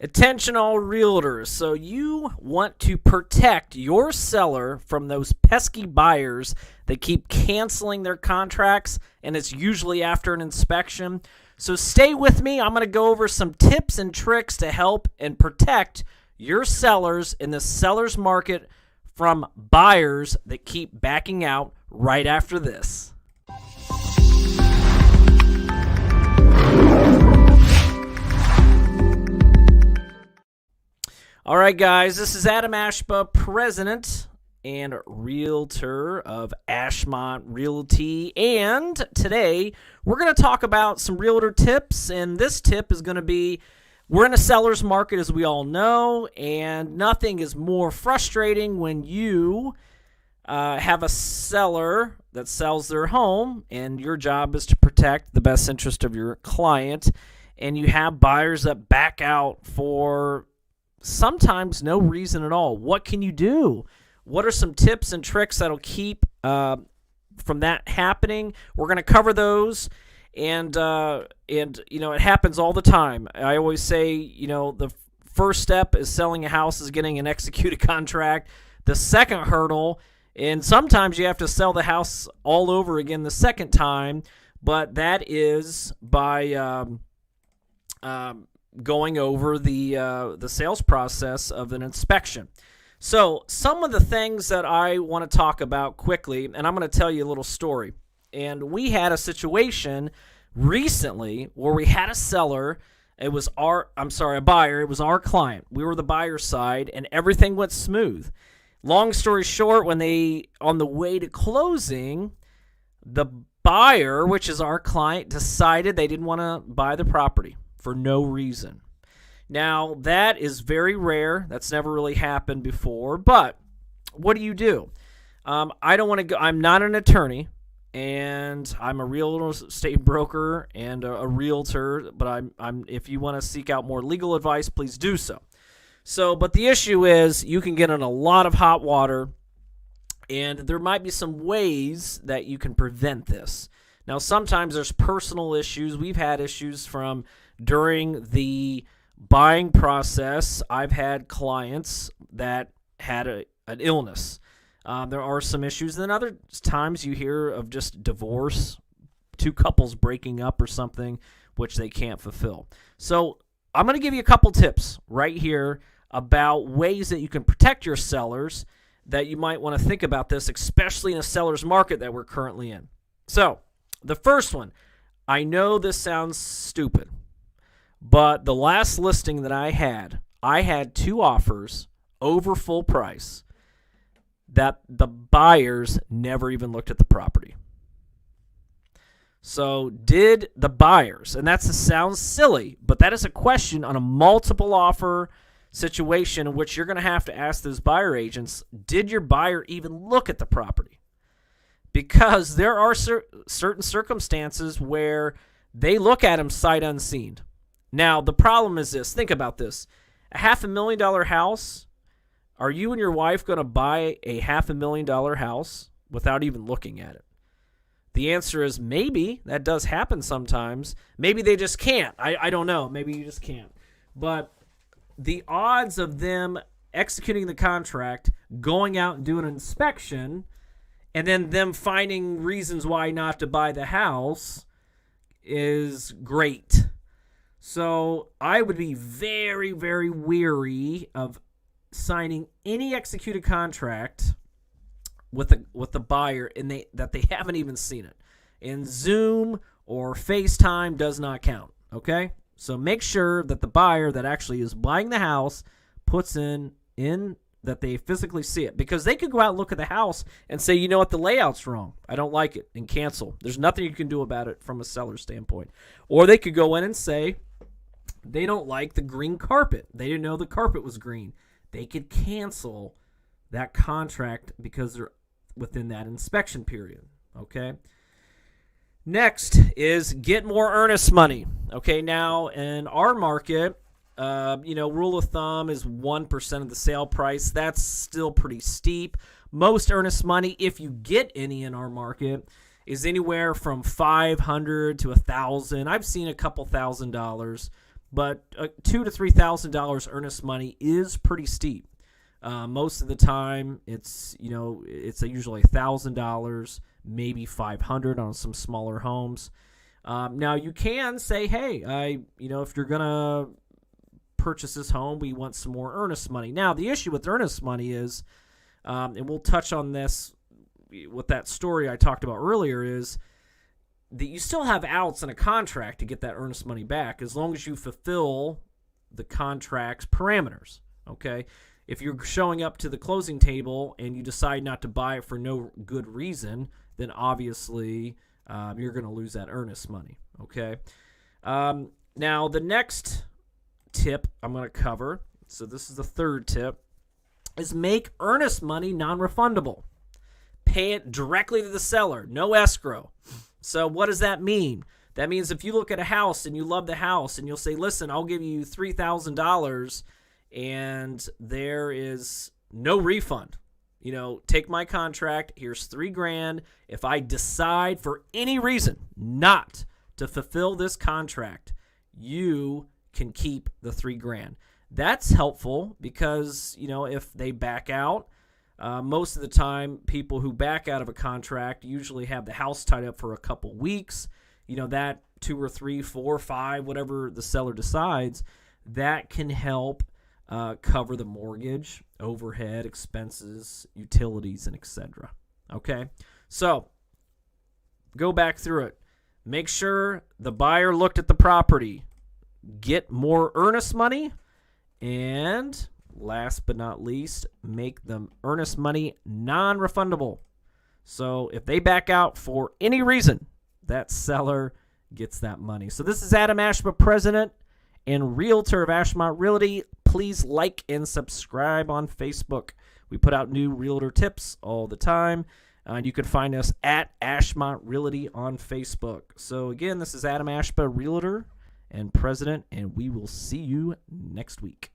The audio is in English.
Attention all realtors. So you want to protect your seller from those pesky buyers that keep canceling their contracts, and it's usually after an inspection. So stay with me. I'm going to go over some tips and tricks to help and protect your sellers in the seller's market from buyers that keep backing out right after this. All right, guys, this is Adam Ashba, president and realtor of Ashmont Realty, and today we're going to talk about some realtor tips, and this tip is going to be, we're in a seller's market, as we all know, and nothing is more frustrating when you have a seller that sells their home, and your job is to protect the best interest of your client, and you have buyers that back out for sometimes no reason at all. What can you do? What are some tips and tricks that'll keep from that happening? We're going to cover those, and you know, it happens all the time. I always say, you know, the first step is selling a house is getting an executed contract. The second hurdle, and sometimes you have to sell the house all over again the second time, but that is by going over the sales process of an inspection. So some of the things that I want to talk about quickly, and I'm going to tell you a little story. And we had a situation recently where we had a seller. It was a buyer. It was our client. We were the buyer side, and everything went smooth. Long story short, when on the way to closing, the buyer, which is our client, decided they didn't want to buy the property for no reason. Now, that is very rare. That's never really happened before. But what do? I don't want to go. I'm not an attorney, and I'm a real estate broker and a realtor. But if you want to seek out more legal advice, please do so. But the issue is you can get in a lot of hot water, and there might be some ways that you can prevent this. Now, sometimes there's personal issues. We've had issues from during the buying process. I've had clients that had an illness. There are some issues. Then other times you hear of just divorce, two couples breaking up or something, which they can't fulfill. So I'm going to give you a couple tips right here about ways that you can protect your sellers, that you might want to think about this, especially in a seller's market that we're currently in. So the first one, I know this sounds stupid, but the last listing that I had two offers over full price that the buyers never even looked at the property. So did the buyers, and that sounds silly, but that is a question on a multiple offer situation in which you're going to have to ask those buyer agents, did your buyer even look at the property? Because there are certain circumstances where they look at them sight unseen. Now, the problem is this. Think about this. A $500,000 house, are you and your wife going to buy a $500,000 house without even looking at it? The answer is maybe. That does happen sometimes. Maybe they just can't. I don't know. Maybe you just can't. But the odds of them executing the contract, going out and doing an inspection, and then them finding reasons why not to buy the house is great. So I would be very, very weary of signing any executed contract with the buyer that they haven't even seen it. And Zoom or FaceTime does not count, okay? So make sure that the buyer that actually is buying the house puts in that they physically see it, because they could go out and look at the house and say, you know what, the layout's wrong, I don't like it, and cancel. There's nothing you can do about it from a seller standpoint. Or they could go in and say they don't like the green carpet. They didn't know the carpet was green. They could cancel that contract because they're within that inspection period, okay? Next is get more earnest money. Okay, now in our market, rule of thumb is 1% of the sale price. That's still pretty steep. Most earnest money, if you get any in our market, is anywhere from $500 to $1,000. I've seen a couple $1,000. but $2,000 to $3,000 earnest money is pretty steep. Most of the time, it's usually $1,000, maybe $500 on some smaller homes. Now you can say, hey, if you're gonna purchase this home, we want some more earnest money. Now the issue with earnest money is, and we'll touch on this with that story I talked about earlier, is that you still have outs in a contract to get that earnest money back as long as you fulfill the contract's parameters. Okay. If you're showing up to the closing table and you decide not to buy it for no good reason, then obviously you're going to lose that earnest money. Okay. Now, the next tip I'm going to cover, so this is the third tip, is make earnest money non-refundable. Pay it directly to the seller, no escrow. So what does that mean? That means if you look at a house and you love the house and you'll say, listen, I'll give you $3,000 and there is no refund. Take my contract. Here's $3,000. If I decide for any reason not to fulfill this contract, you can keep the $3,000. That's helpful because, if they back out, most of the time, people who back out of a contract usually have the house tied up for a couple weeks. That 2 or 3, 4, 5, whatever the seller decides, that can help cover the mortgage, overhead, expenses, utilities, and etc. Okay? So, go back through it. Make sure the buyer looked at the property. Get more earnest money. And last but not least, make the earnest money non-refundable. So, if they back out for any reason, that seller gets that money. So, this is Adam Ashmont, President and Realtor of Ashmont Realty. Please like and subscribe on Facebook. We put out new realtor tips all the time. And you can find us at Ashmont Realty on Facebook. So again, this is Adam Ashmont, Realtor and President, and we will see you next week.